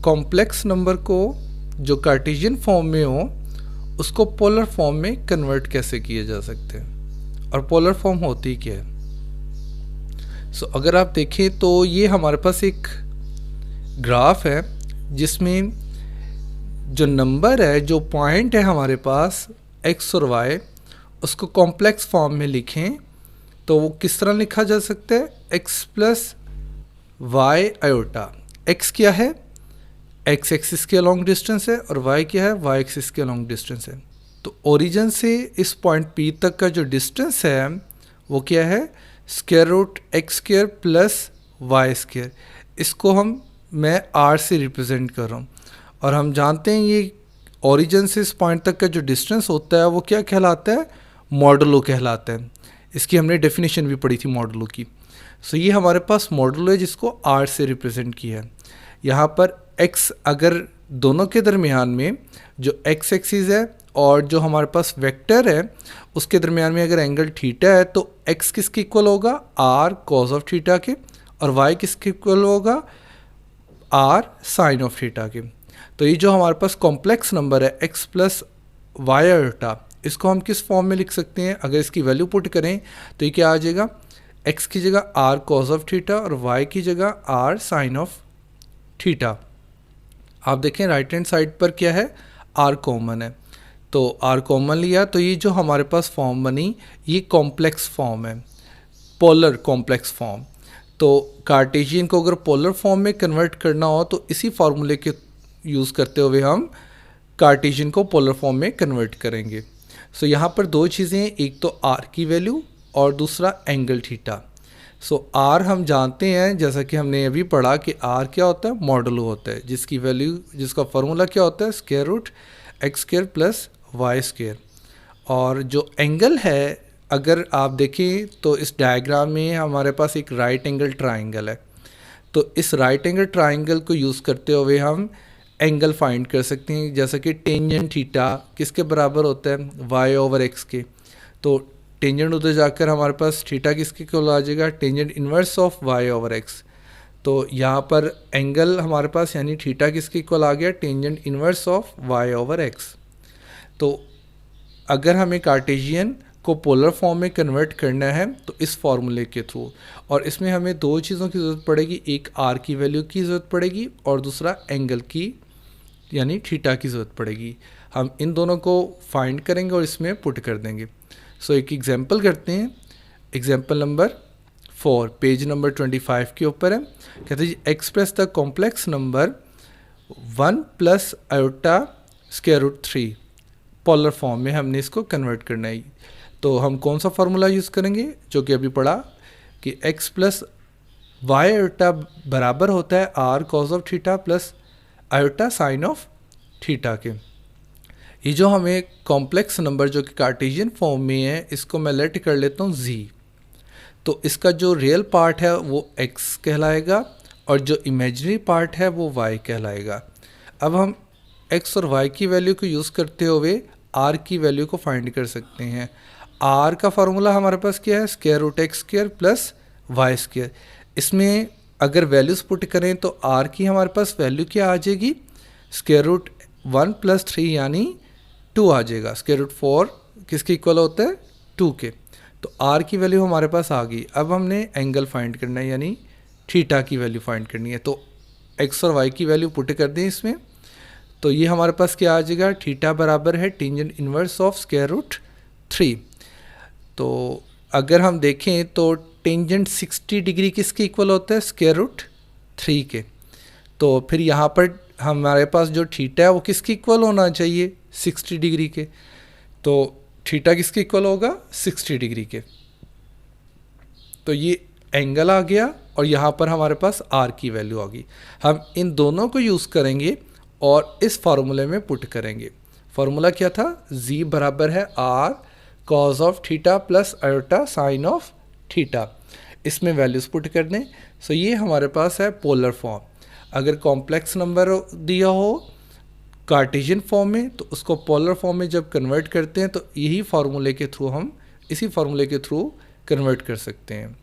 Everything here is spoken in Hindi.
कॉम्प्लेक्स नंबर को जो कार्टेशियन फॉर्म में हो उसको पोलर फॉर्म में कन्वर्ट कैसे किए जा सकते हैं और पोलर फॉर्म होती क्या है। अगर आप देखें तो ये हमारे पास एक ग्राफ है जिसमें जो नंबर है, जो पॉइंट है हमारे पास x और y, उसको कॉम्प्लेक्स फॉर्म में लिखें तो वो किस तरह लिखा जा सकता है, x plus y iota. x क्या है, x एक्सिस के लॉन्ग डिस्टेंस है और y क्या है, y एक्सिस के लॉन्ग डिस्टेंस है। तो ओरिजिन से इस पॉइंट P तक का जो डिस्टेंस है वो क्या है, square root x square plus y square. इसको मैं r से रिप्रेजेंट कर रहा हूँ और हम जानते हैं ये ओरिजिन से इस पॉइंट तक का जो डिस्टेंस होता है वो क्या कहलाता है, मॉडुलो कहलाता है। इसकी हमने डेफिनेशन भी पढ़ी थी मॉडुलो की। ये हमारे पास मॉडुलो है जिसको r से रिप्रेजेंट किया है। यहाँ पर x अगर दोनों के दरमियान में जो x एक्सिस है और जो हमारे पास वेक्टर है उसके दरमियान में अगर एंगल थीटा है तो x किसके इक्वल होगा, r कॉस ऑफ थीटा के, और y किसके इक्वल होगा, r साइन ऑफ थीटा के। तो ये जो हमारे पास कॉम्प्लेक्स नंबर है x प्लस वाई आयोटा, इसको हम किस फॉर्म में लिख सकते हैं, अगर इसकी वैल्यू पुट करें तो ये क्या आ जाएगा, x की जगह r कॉस ऑफ थीटा और y की जगह r साइन ऑफ थीटा। आप देखें राइट हैंड साइड पर क्या है, r कॉमन है, तो r कॉमन लिया तो ये जो हमारे पास फॉर्म बनी ये कॉम्प्लेक्स फॉर्म है, पोलर कॉम्प्लेक्स फॉर्म। तो कार्टेशियन को अगर पोलर फॉर्म में कन्वर्ट करना हो तो इसी फार्मूले के यूज़ करते हुए हम कार्टेशियन को पोलर फॉर्म में कन्वर्ट करेंगे। यहाँ पर दो चीज़ें हैं, एक तो r की वैल्यू और दूसरा एंगल थीटा। r हम जानते हैं, जैसा कि हमने अभी पढ़ा कि r क्या होता है, मॉडुलो होता है, जिसकी वैल्यू, जिसका फार्मूला क्या होता है, square root x square plus y square. और जो एंगल है अगर आप देखें तो इस डायग्राम में हमारे पास एक राइट एंगल ट्राइंगल है, तो इस राइट एंगल ट्राइंगल को यूज़ करते हुए हम एंगल फाइंड कर सकते हैं, जैसा कि टेंजेंट थीटा किसके बराबर होता है, y ओवर x के। तो टेंजेंट उधर जाकर हमारे पास थीटा किसके इक्वल आ जाएगा, tangent inverse of y over x। तो यहाँ पर एंगल हमारे पास यानी थीटा किसके इक्वल आ गया, tangent inverse of y over x। तो अगर हमें कार्टेशियन को पोलर फॉर्म में कन्वर्ट करना है तो इस फार्मूले के थ्रू, और इसमें हमें दो चीज़ों की ज़रूरत पड़ेगी, एक r की वैल्यू की ज़रूरत पड़ेगी और दूसरा एंगल की यानी थीटा की ज़रूरत पड़ेगी। हम इन दोनों को फाइंड करेंगे और इसमें पुट कर देंगे। एक एग्जांपल करते हैं, एग्जांपल नंबर 4 पेज नंबर 25 के ऊपर है। कहते हैं express the complex number 1 plus iota square root 3, polar form में हमने इसको कन्वर्ट करना है। तो हम कौन सा फार्मूला यूज़ करेंगे, जो कि अभी पढ़ा कि x प्लस वाई आयोटा बराबर होता है r cos of theta plus iota sine of theta के। ये जो हमें कॉम्प्लेक्स नंबर जो कि कार्टेशियन फॉर्म में है, इसको मैं लेट कर लेता हूँ z। तो इसका जो रियल पार्ट है वो x कहलाएगा और जो इमेजिनरी पार्ट है वो y कहलाएगा। अब हम x और y की वैल्यू को यूज़ करते हुए r की वैल्यू को फाइंड कर सकते हैं। r का फार्मूला हमारे पास क्या है, square root x square plus y square. इसमें अगर वैल्यूज़ पुट करें तो r की हमारे पास वैल्यू क्या आ जाएगी, स्क्वायर रूट 1 प्लस 3 यानी 2 आ जाएगा। स्क्वायर रूट 4 किसके इक्वल होता है, 2 के। तो r की वैल्यू हमारे पास आ गई। अब हमने एंगल फाइंड करना है यानी थीटा की वैल्यू फाइंड करनी है। तो x और y की वैल्यू पुट कर दें इसमें, तो ये हमारे पास क्या आ जाएगा, थीटा बराबर है tangent inverse of square root 3। तो अगर हम देखें तो टेंजेंट 60 डिग्री किसके इक्वल होता है, स्क्वायर रूट 3 के। तो फिर यहाँ पर हमारे पास जो थीटा है वो किसके इक्वल होना चाहिए, 60 डिग्री के। तो थीटा किसके इक्वल होगा, 60 डिग्री के। तो ये एंगल आ गया और यहाँ पर हमारे पास r की वैल्यू आ गई। हम इन दोनों को यूज़ करेंगे और इस फार्मूले में पुट करेंगे। फार्मूला क्या था, z बराबर है r cos of theta plus iota sine of theta. इसमें वैल्यूज़ पुट कर दें। ये हमारे पास है पोलर फॉर्म। अगर कॉम्प्लेक्स नंबर दिया हो कार्टेशियन फॉर्म में तो उसको पोलर फॉर्म में जब कन्वर्ट करते हैं तो यही फार्मूले के थ्रू हम इसी फार्मूले के थ्रू कन्वर्ट कर सकते हैं।